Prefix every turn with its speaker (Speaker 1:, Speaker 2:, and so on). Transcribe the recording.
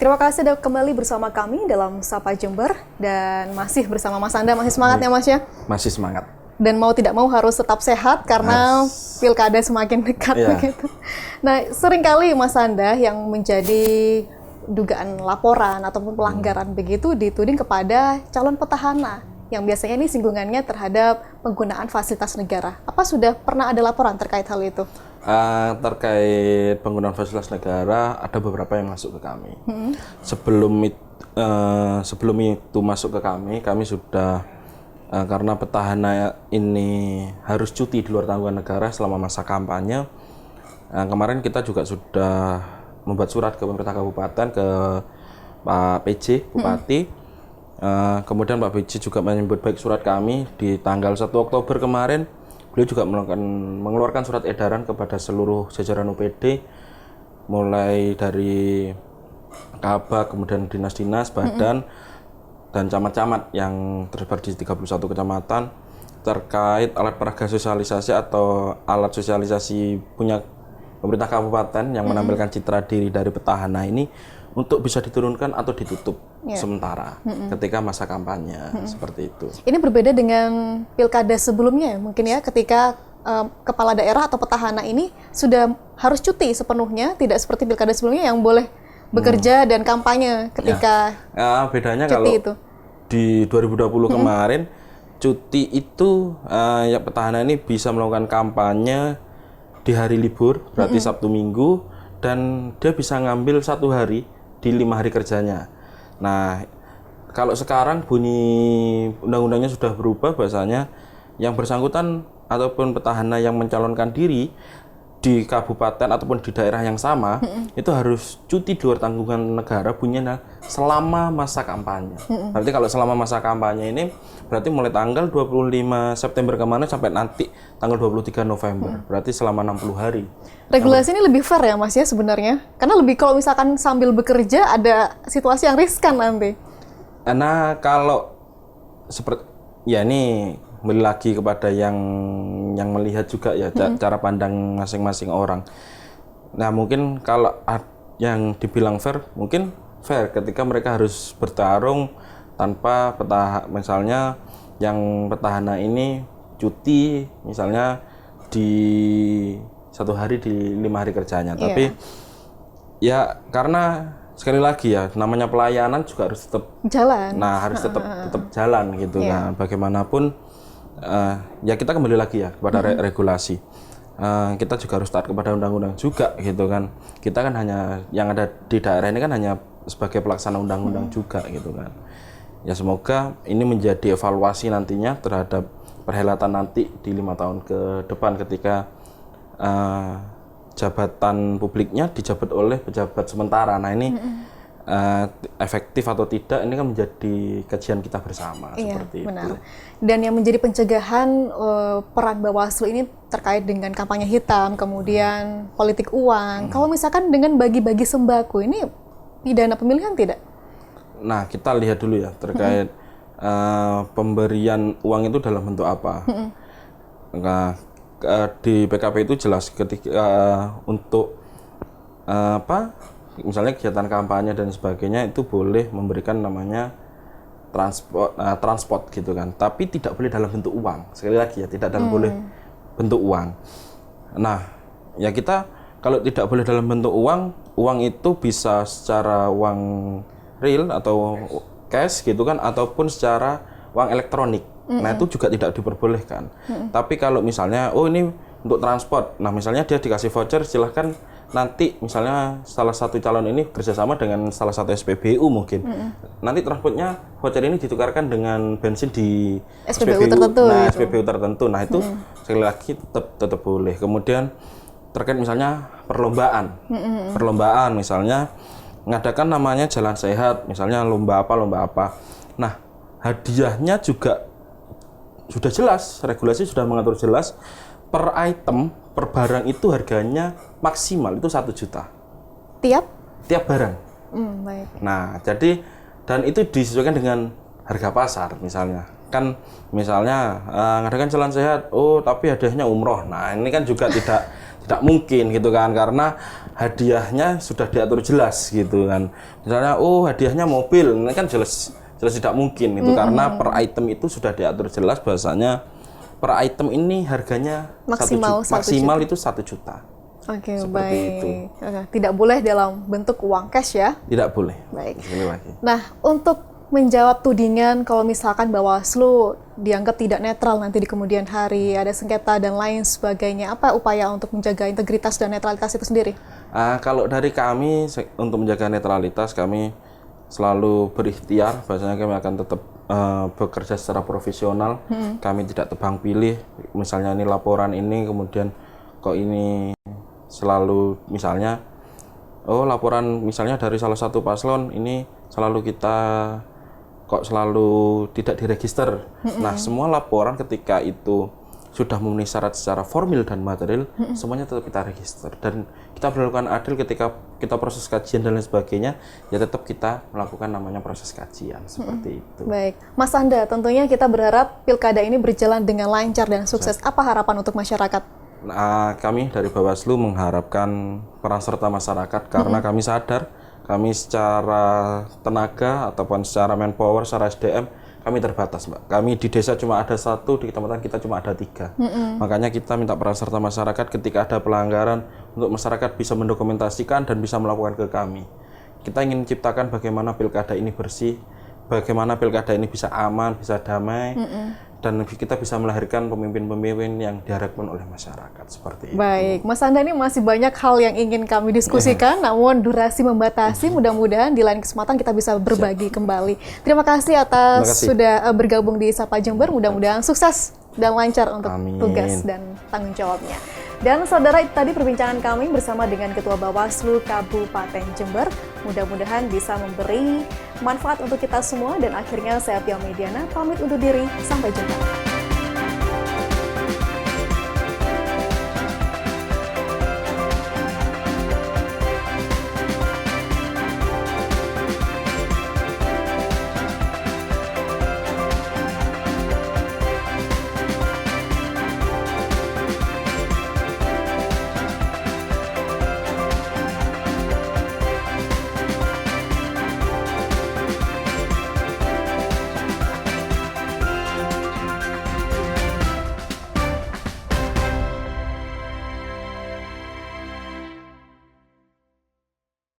Speaker 1: terima kasih sudah kembali bersama kami dalam Sapa Jember dan masih bersama Mas Anda. Masih semangat ya Mas ya?
Speaker 2: Masih semangat.
Speaker 1: Dan mau tidak mau harus tetap sehat karena pilkada semakin dekat begitu. Nah, seringkali Mas Anda yang menjadi dugaan laporan ataupun pelanggaran begitu dituding kepada calon petahana yang biasanya ini singgungannya terhadap penggunaan fasilitas negara. Apa sudah pernah ada laporan terkait hal itu?
Speaker 2: Terkait penggunaan fasilitas negara ada beberapa yang masuk ke kami. Sebelum itu masuk ke kami sudah karena petahana ini harus cuti di luar tanggungan negara selama masa kampanye. Kemarin kita juga sudah membuat surat ke pemerintah kabupaten, ke Pak PJ Bupati. Kemudian Pak PJ juga menyebut baik surat kami di tanggal 1 Oktober kemarin. Beliau juga mengeluarkan surat edaran kepada seluruh jajaran UPD, mulai dari Kabak, kemudian dinas-dinas, badan, dan camat-camat yang tersebar di 31 kecamatan terkait alat peraga sosialisasi atau alat sosialisasi punya pemerintah kabupaten yang menampilkan citra diri dari petahana ini untuk bisa diturunkan atau ditutup sementara ketika masa kampanye, seperti itu.
Speaker 1: Ini berbeda dengan pilkada sebelumnya mungkin ya, ketika kepala daerah atau petahana ini sudah harus cuti sepenuhnya, tidak seperti pilkada sebelumnya yang boleh bekerja dan kampanye ketika
Speaker 2: bedanya
Speaker 1: cuti
Speaker 2: kalau
Speaker 1: itu.
Speaker 2: Di 2020 kemarin cuti itu ya petahana ini bisa melakukan kampanye di hari libur, berarti Sabtu Minggu, dan dia bisa ngambil 1 hari di 5 hari kerjanya. Nah, kalau sekarang bunyi undang-undangnya sudah berubah, bahasanya yang bersangkutan ataupun petahana yang mencalonkan diri di kabupaten ataupun di daerah yang sama itu harus cuti di luar tanggungan negara bunyinya selama masa kampanye. Berarti kalau selama masa kampanye ini berarti mulai tanggal 25 September kemarin sampai nanti tanggal 23 November. Berarti selama 60 hari.
Speaker 1: Regulasi ini lebih fair ya Mas ya sebenarnya? Karena lebih kalau misalkan sambil bekerja ada situasi yang riskan nanti.
Speaker 2: Nah, kalau seperti ya ini kembali lagi kepada yang melihat juga ya cara pandang masing-masing orang. Nah, mungkin kalau yang dibilang fair, mungkin fair ketika mereka harus bertarung tanpa misalnya yang petahana ini cuti misalnya di 1 hari di 5 hari kerjanya. Tapi ya karena sekali lagi ya namanya pelayanan juga harus tetap jalan. Nah, harus tetap jalan gitu kan. Bagaimanapun ya kita kembali lagi ya kepada regulasi. Kita juga harus taat kepada undang-undang juga gitu kan. Kita kan hanya yang ada di daerah ini kan hanya sebagai pelaksana undang-undang juga gitu kan. Ya semoga ini menjadi evaluasi nantinya terhadap perhelatan nanti di 5 tahun ke depan ketika jabatan publiknya dijabat oleh pejabat sementara. Nah ini efektif atau tidak ini kan menjadi kajian kita bersama seperti
Speaker 1: benar.
Speaker 2: itu.
Speaker 1: Dan yang menjadi pencegahan peran Bawaslu ini terkait dengan kampanye hitam, kemudian politik uang. Kalau misalkan dengan bagi-bagi sembako ini pidana pemilihan tidak?
Speaker 2: Nah, kita lihat dulu ya terkait pemberian uang itu dalam bentuk apa. Nah, di PKP itu jelas ketika untuk misalnya kegiatan kampanye dan sebagainya itu boleh memberikan namanya transport gitu kan, tapi tidak boleh dalam bentuk uang. Sekali lagi ya, tidak dalam boleh bentuk uang. Nah, ya kita kalau tidak boleh dalam bentuk uang itu bisa secara uang real atau cash gitu kan, ataupun secara uang elektronik. Nah, itu juga tidak diperbolehkan. Tapi kalau misalnya ini untuk transport, nah misalnya dia dikasih voucher, silahkan nanti misalnya salah satu calon ini kerjasama dengan salah satu SPBU mungkin. Nanti transportnya voucher ini ditukarkan dengan bensin di
Speaker 1: SPBU tertentu.
Speaker 2: Nah, SPBU tertentu. Nah, itu sekali lagi tetap boleh. Kemudian terkait misalnya perlombaan. Perlombaan misalnya mengadakan namanya jalan sehat, misalnya lomba apa. Nah, hadiahnya juga sudah jelas, regulasi sudah mengatur jelas per item, per barang itu harganya maksimal itu 1 juta. Tiap barang.
Speaker 1: Baik.
Speaker 2: Nah, jadi dan itu disesuaikan dengan harga pasar misalnya. Kan misalnya ngadakan jalan sehat, tapi hadiahnya umroh. Nah, ini kan juga tidak mungkin gitu kan, karena hadiahnya sudah diatur jelas gitu kan. Misalnya, oh hadiahnya mobil, ini kan jelas tidak mungkin itu karena per item itu sudah diatur jelas bahwasanya per item ini harganya maksimal itu 1 juta.
Speaker 1: Oke,
Speaker 2: seperti
Speaker 1: baik.
Speaker 2: itu.
Speaker 1: Tidak boleh dalam bentuk uang cash ya?
Speaker 2: Tidak boleh.
Speaker 1: Baik.
Speaker 2: Sekali lagi.
Speaker 1: Nah, untuk menjawab tudingan kalau misalkan Bawaslu dianggap tidak netral nanti di kemudian hari, ada sengketa dan lain sebagainya, apa upaya untuk menjaga integritas dan netralitas itu sendiri?
Speaker 2: Kalau dari kami untuk menjaga netralitas kami selalu berikhtiar, bahwasanya kami akan tetap bekerja secara profesional. Kami tidak tebang pilih. Misalnya ini laporan ini, kemudian kok ini selalu misalnya, oh laporan misalnya dari salah satu paslon ini selalu kita kok selalu tidak diregister. Nah, semua laporan ketika itu sudah memenuhi syarat secara formil dan material, semuanya tetap kita register. Dan kita berlakukan adil ketika kita proses kajian dan lain sebagainya, ya tetap kita melakukan namanya proses kajian, seperti itu.
Speaker 1: Baik. Mas Anda, tentunya kita berharap pilkada ini berjalan dengan lancar dan sukses. Apa harapan untuk masyarakat?
Speaker 2: Nah, kami dari Bawaslu mengharapkan peran serta masyarakat karena kami sadar, kami secara tenaga ataupun secara manpower, secara SDM, kami terbatas, Mbak. Kami di desa cuma ada 1, di kecamatan kita cuma ada 3. Makanya kita minta peran serta masyarakat ketika ada pelanggaran untuk masyarakat bisa mendokumentasikan dan bisa melakukan ke kami. Kita ingin menciptakan bagaimana pilkada ini bersih, bagaimana pilkada ini bisa aman, bisa damai, dan kita bisa melahirkan pemimpin-pemimpin yang diharapkan oleh masyarakat seperti itu.
Speaker 1: Baik, Mas Anda ini masih banyak hal yang ingin kami diskusikan, namun durasi membatasi. Mudah-mudahan di lain kesempatan kita bisa berbagi kembali. Terima kasih atas sudah bergabung di Sapa Jember. Mudah-mudahan sukses dan lancar untuk tugas dan tanggung jawabnya. Dan saudara, itu tadi perbincangan kami bersama dengan Ketua Bawaslu Kabupaten Jember. Mudah-mudahan bisa memberi manfaat untuk kita semua. Dan akhirnya saya Pia Mediana pamit undur diri. Sampai jumpa.